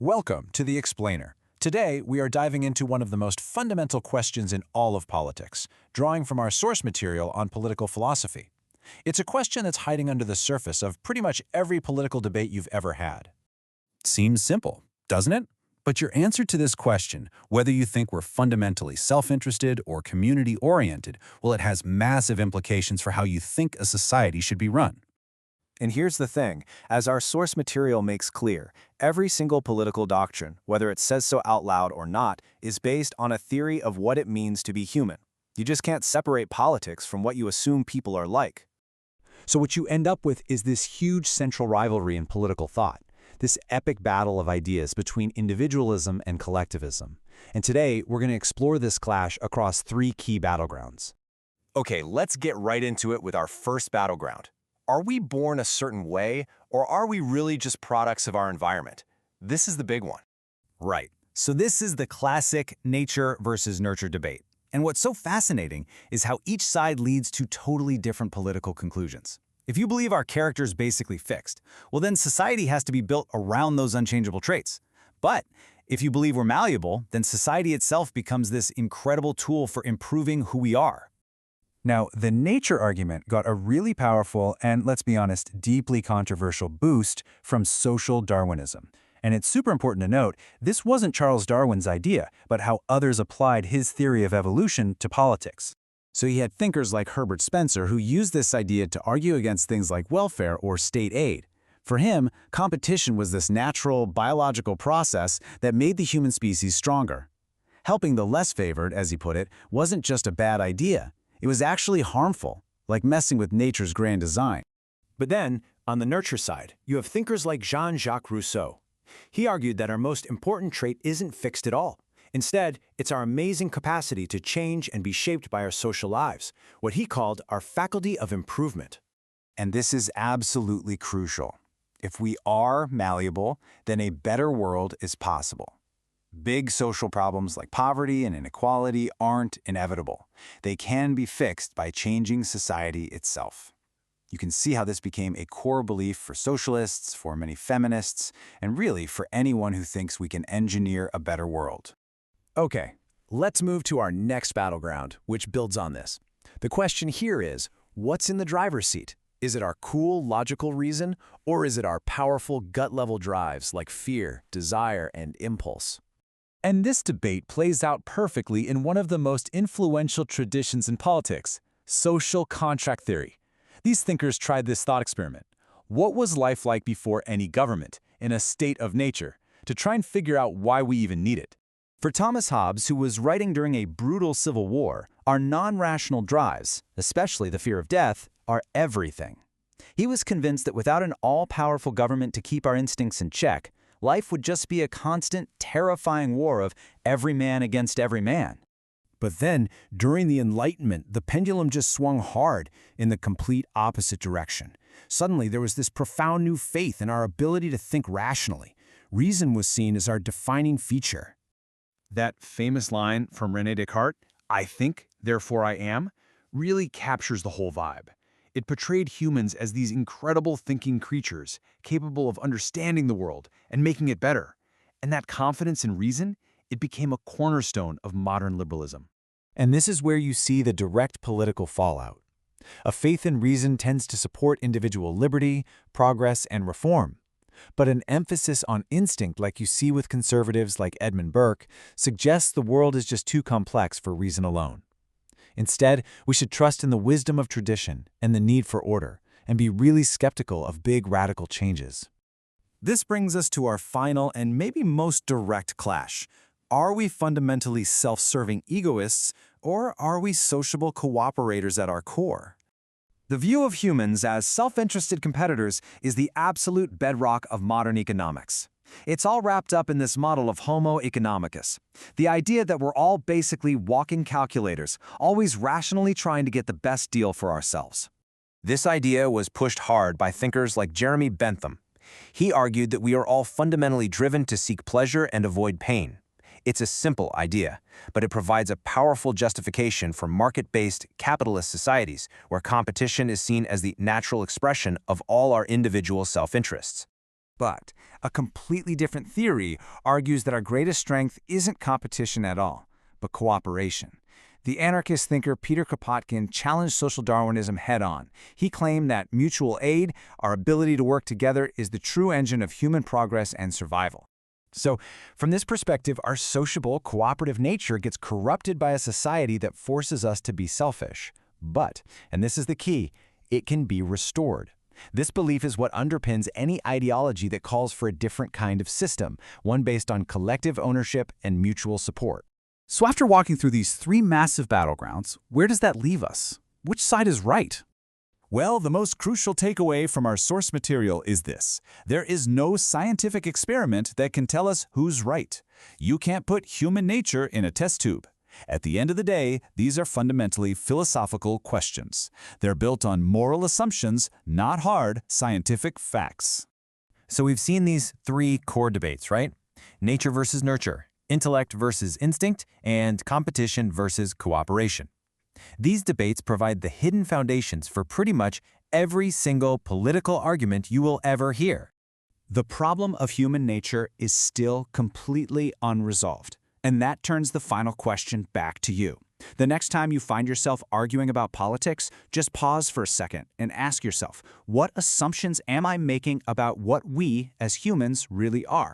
Welcome to The Explainer. Today, we are diving into one of the most fundamental questions in all of politics, drawing from our source material on political philosophy. It's a question that's hiding under the surface of pretty much every political debate you've ever had. Seems simple, doesn't it? But your answer to this question, whether you think we're fundamentally self-interested or community-oriented, well, it has massive implications for how you think a society should be run. And here's the thing, as our source material makes clear, every single political doctrine, whether it says so out loud or not, is based on a theory of what it means to be human. You just can't separate politics from what you assume people are like. So what you end up with is this huge central rivalry in political thought, this epic battle of ideas between individualism and collectivism. And today, we're going to explore this clash across three key battlegrounds. Okay, let's get right into it with our first battleground. Are we born a certain way, or are we really just products of our environment? This is the big one. Right. So this is the classic nature versus nurture debate. And what's so fascinating is how each side leads to totally different political conclusions. If you believe our character's basically fixed, well then society has to be built around those unchangeable traits. But if you believe we're malleable, then society itself becomes this incredible tool for improving who we are. Now, the nature argument got a really powerful and, let's be honest, deeply controversial boost from social Darwinism. And it's super important to note, this wasn't Charles Darwin's idea, but how others applied his theory of evolution to politics. So you had thinkers like Herbert Spencer who used this idea to argue against things like welfare or state aid. For him, competition was this natural, biological process that made the human species stronger. Helping the less favored, as he put it, wasn't just a bad idea. It was actually harmful, like messing with nature's grand design. But then, on the nurture side, you have thinkers like Jean-Jacques Rousseau. He argued that our most important trait isn't fixed at all. Instead, it's our amazing capacity to change and be shaped by our social lives, what he called our faculty of improvement. And this is absolutely crucial. If we are malleable, then a better world is possible. Big social problems like poverty and inequality aren't inevitable. They can be fixed by changing society itself. You can see how this became a core belief for socialists, for many feminists, and really for anyone who thinks we can engineer a better world. Okay, let's move to our next battleground, which builds on this. The question here is, what's in the driver's seat? Is it our cool, logical reason, or is it our powerful gut-level drives like fear, desire, and impulse? And this debate plays out perfectly in one of the most influential traditions in politics, social contract theory. These thinkers tried this thought experiment. What was life like before any government, in a state of nature, to try and figure out why we even need it? For Thomas Hobbes, who was writing during a brutal civil war, our non-rational drives, especially the fear of death, are everything. He was convinced that without an all-powerful government to keep our instincts in check, life would just be a constant, terrifying war of every man against every man. But then, during the Enlightenment, the pendulum just swung hard in the complete opposite direction. Suddenly, there was this profound new faith in our ability to think rationally. Reason was seen as our defining feature. That famous line from René Descartes, "I think, therefore I am," really captures the whole vibe. It portrayed humans as these incredible thinking creatures, capable of understanding the world and making it better. And that confidence in reason, it became a cornerstone of modern liberalism. And this is where you see the direct political fallout. A faith in reason tends to support individual liberty, progress, and reform. But an emphasis on instinct, like you see with conservatives like Edmund Burke, suggests the world is just too complex for reason alone. Instead, we should trust in the wisdom of tradition and the need for order, and be really skeptical of big radical changes. This brings us to our final and maybe most direct clash. Are we fundamentally self-serving egoists, or are we sociable cooperators at our core? The view of humans as self-interested competitors is the absolute bedrock of modern economics. It's all wrapped up in this model of Homo economicus, the idea that we're all basically walking calculators, always rationally trying to get the best deal for ourselves. This idea was pushed hard by thinkers like Jeremy Bentham. He argued that we are all fundamentally driven to seek pleasure and avoid pain. It's a simple idea, but it provides a powerful justification for market-based, capitalist societies where competition is seen as the natural expression of all our individual self-interests. But a completely different theory argues that our greatest strength isn't competition at all, but cooperation. The anarchist thinker Peter Kropotkin challenged social Darwinism head-on. He claimed that mutual aid, our ability to work together, is the true engine of human progress and survival. So, from this perspective, our sociable, cooperative nature gets corrupted by a society that forces us to be selfish. But, and this is the key, it can be restored. This belief is what underpins any ideology that calls for a different kind of system, one based on collective ownership and mutual support. So after walking through these three massive battlegrounds, where does that leave us? Which side is right? Well, the most crucial takeaway from our source material is this. There is no scientific experiment that can tell us who's right. You can't put human nature in a test tube. At the end of the day, these are fundamentally philosophical questions. They're built on moral assumptions, not hard scientific facts. So we've seen these three core debates, right? Nature versus nurture, intellect versus instinct, and competition versus cooperation. These debates provide the hidden foundations for pretty much every single political argument you will ever hear. The problem of human nature is still completely unresolved, and that turns the final question back to you. The next time you find yourself arguing about politics, just pause for a second and ask yourself, what assumptions am I making about what we as humans really are?